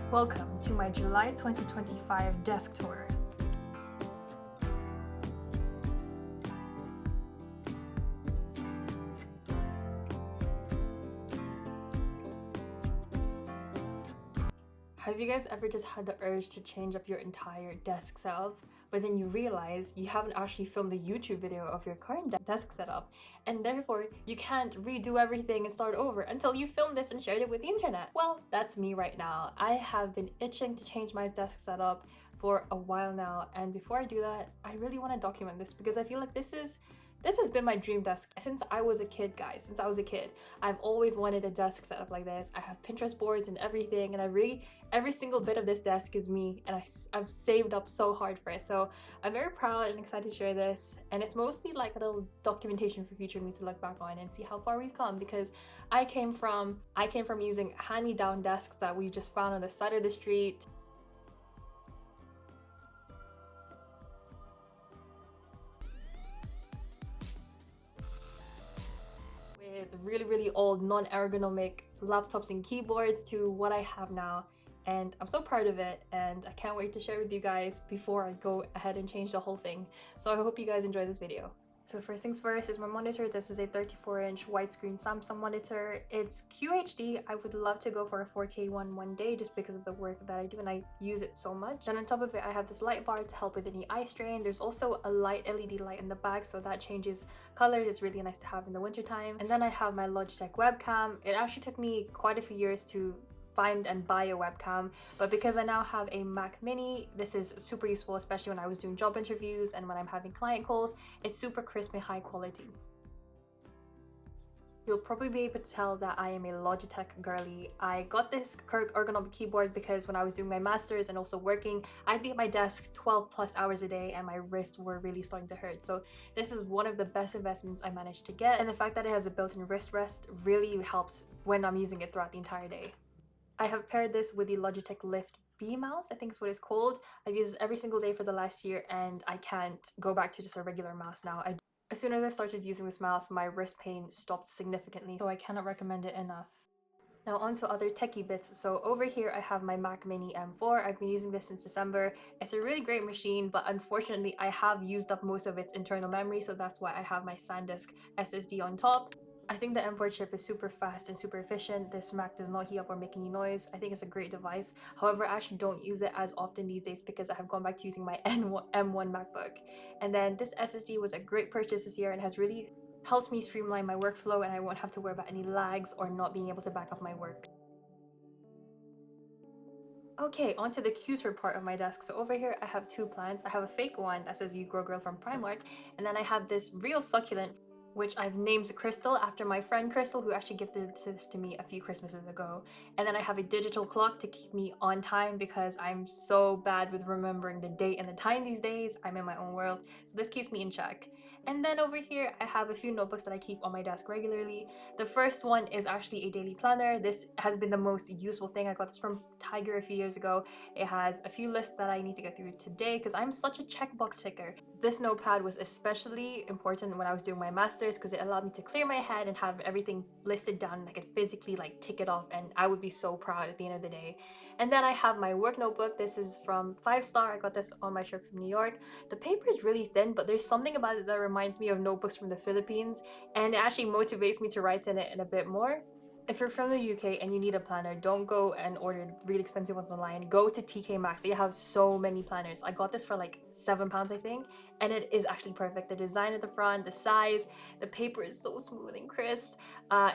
Welcome to my July 2025 desk tour. Have you guys ever just had the urge to change up your entire desk setup, but then you realize you haven't actually filmed a YouTube video of your current desk setup, and therefore you can't redo everything and start over until you film this and shared it with the internet? Well, that's me right now. I have been itching to change my desk setup for a while now, and before I do that, I really want to document this because I feel like this has been my dream desk since I was a kid, guys. Since I was a kid, I've always wanted a desk setup like this. I have Pinterest boards and everything, and every single bit of this desk is me, and I've saved up so hard for it. So I'm very proud and excited to share this, and it's mostly like a little documentation for future me to look back on and see how far we've come, because I came from using hand-me-down desks that we just found on the side of the street with really old non-ergonomic laptops and keyboards to what I have now, and I'm so proud of it, and I can't wait to share with you guys before I go ahead and change the whole thing. So I hope you guys enjoy this video. So first things first is my monitor. This is a 34-inch widescreen Samsung monitor. It's QHD. I would love to go for a 4K one day just because of the work that I do and I use it so much. Then on top of it, I have this light bar to help with any eye strain. There's also a light LED light in the back, so that changes colors. It's really nice to have in the wintertime. And then I have my Logitech webcam. It actually took me quite a few years to find and buy a webcam, but because I now have a Mac Mini, this is super useful, especially when I was doing job interviews and when I'm having client calls. It's super crisp and high quality. You'll probably be able to tell that I am a Logitech girly. I got this ergonomic keyboard because when I was doing my master's and also working, I'd be at my desk 12 plus hours a day and my wrists were really starting to hurt. So this is one of the best investments I managed to get, and the fact that it has a built-in wrist rest really helps when I'm using it throughout the entire day. I have paired this with the Logitech Lift B mouse, I think is what it's called. I've used it every single day for the last year and I can't go back to just a regular mouse now. As soon as I started using this mouse, my wrist pain stopped significantly, so I cannot recommend it enough. Now on to other techie bits. So over here I have my Mac Mini M4. I've been using this since December. It's a really great machine, but unfortunately I have used up most of its internal memory, so that's why I have my SanDisk SSD on top. I think the M4 chip is super fast and super efficient. This Mac does not heat up or make any noise. I think it's a great device. However, I actually don't use it as often these days because I have gone back to using my M1 MacBook. And then this SSD was a great purchase this year and has really helped me streamline my workflow, and I won't have to worry about any lags or not being able to back up my work. Okay, onto the cuter part of my desk. So over here I have two plants. I have a fake one that says "You Grow Girl" from Primark, and then I have this real succulent which I've named Crystal after my friend Crystal, who actually gifted this to me a few Christmases ago. And then I have a digital clock to keep me on time because I'm so bad with remembering the date and the time these days. I'm in my own world, so this keeps me in check. And then over here I have a few notebooks that I keep on my desk regularly. The first one is actually a daily planner. This has been the most useful thing. I got this from Tiger a few years ago. It has a few lists that I need to get through today because I'm such a checkbox ticker. This notepad was especially important when I was doing my master's because it allowed me to clear my head and have everything listed down, and I could physically like tick it off, and I would be so proud at the end of the day. And then I have my work notebook. This is from 5 Star. I got this on my trip from New York. The paper is really thin, but there's something about it that reminds me of notebooks from the Philippines, and it actually motivates me to write in it in a bit more. If you're from the UK and you need a planner, don't go and order really expensive ones online. Go to TK Maxx. They have so many planners. I got this for like £7, I think, and it is actually perfect. The design at the front, the size, the paper is so smooth and crisp.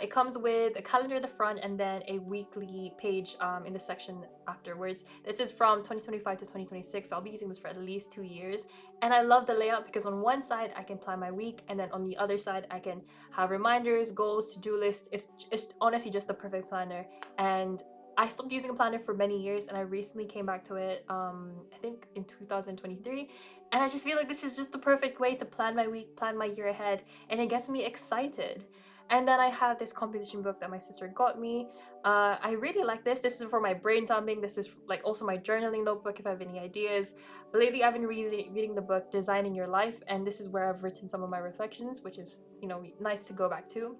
It comes with a calendar at the front and then a weekly page in the section afterwards. This is from 2025 to 2026, so I'll be using this for at least 2 years. And I love the layout because on one side I can plan my week, and then on the other side I can have reminders, goals, to-do lists. It's honestly just the perfect planner. And I stopped using a planner for many years, and I recently came back to it I think in 2023, and I just feel like this is just the perfect way to plan my week, plan my year ahead, and it gets me excited. And then I have this composition book that my sister got me. I really like this. This is for my brain dumping. This is like also my journaling notebook if I have any ideas. Lately I've been reading the book Designing Your Life, and this is where I've written some of my reflections, which is, you know, nice to go back to.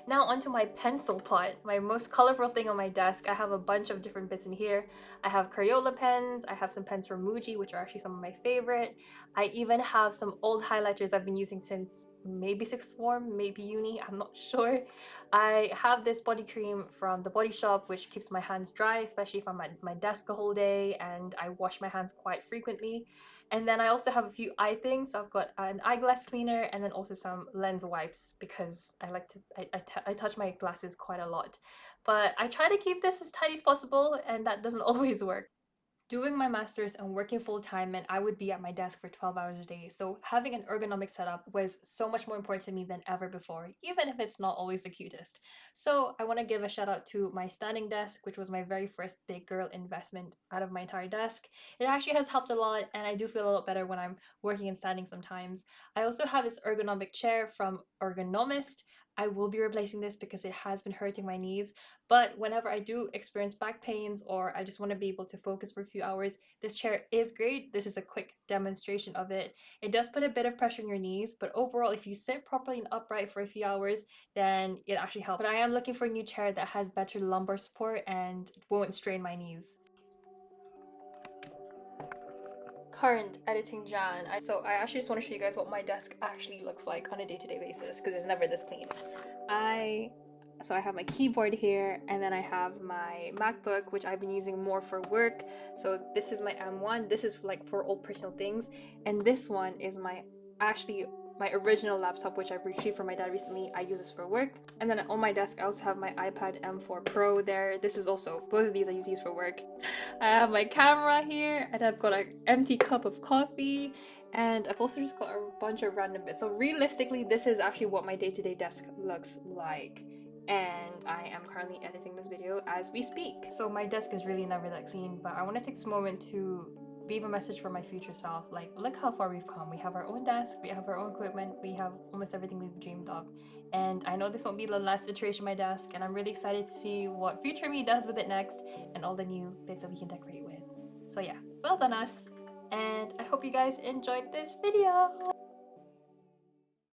Now onto my pencil pot, my most colorful thing on my desk. I have a bunch of different bits in here. I have Crayola pens, I have some pens from Muji, which are actually some of my favorite. I even have some old highlighters I've been using since maybe sixth form, maybe uni, I'm not sure. I have this body cream from the Body Shop, which keeps my hands dry, especially if I'm at my desk the whole day and I wash my hands quite frequently. And then I also have a few eye things. So I've got an eyeglass cleaner and then also some lens wipes because I like to, I touch my glasses quite a lot. But I try to keep this as tidy as possible and that doesn't always work. Doing my master's and working full time meant I would be at my desk for 12 hours a day. So having an ergonomic setup was so much more important to me than ever before, even if it's not always the cutest. So I want to give a shout out to my standing desk, which was my very first big girl investment out of my entire desk. It actually has helped a lot and I do feel a lot better when I'm working and standing sometimes. I also have this ergonomic chair from Ergonomist. I will be replacing this because it has been hurting my knees. But whenever I do experience back pains or I just want to be able to focus for a few hours, this chair is great. This is a quick demonstration of it. It does put a bit of pressure on your knees, but overall, if you sit properly and upright for a few hours, then it actually helps. But I am looking for a new chair that has better lumbar support and won't strain my knees. Current editing Jan. So I actually just want to show you guys what my desk actually looks like on a day-to-day basis because it's never this clean. So I have my keyboard here and then I have my MacBook, which I've been using more for work. So this is my M1. This is like for all personal things. And this one is my original laptop, which I retrieved from my dad recently. I use this for work. And then on my desk, I also have my iPad M4 Pro there. This is also, both of these I use these for work. I have my camera here and I've got an empty cup of coffee. And I've also just got a bunch of random bits. So realistically, this is actually what my day-to-day desk looks like. And I am currently editing this video as we speak. So my desk is really never that clean, but I want to take this moment to leave a message for my future self. Like, look how far we've come. We have our own desk, we have our own equipment, we have almost everything we've dreamed of. And I know this won't be the last iteration of my desk, and I'm really excited to see what future me does with it next and all the new bits that we can decorate with. So yeah, well done us, and I hope you guys enjoyed this video.